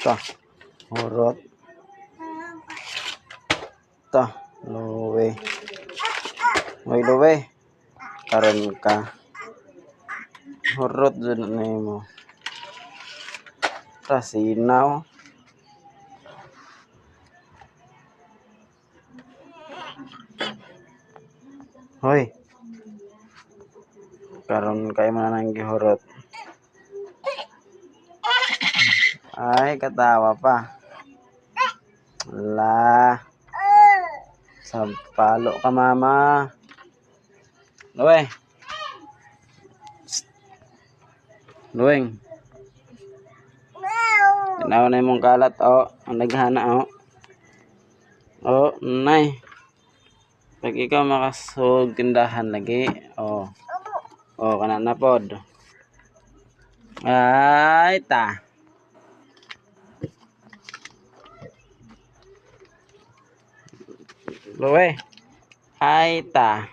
Ta, hurot. Ta, luwe. May luwe. Karon ka. Hurot dyan na mo. Ta, sinaw. Hoy. Karon kayo man nang gihurot. Ay, katawa pa. La. Sampalo ka, mama. Luwe. Luweng. Tinaw na mong kalat, oh. Ang naghana, oh. Oh, nay. Pag ikaw makasog tindahan lagi, oh. Oh, kana na pod. Ay, ta. Luwe. Ay, ta.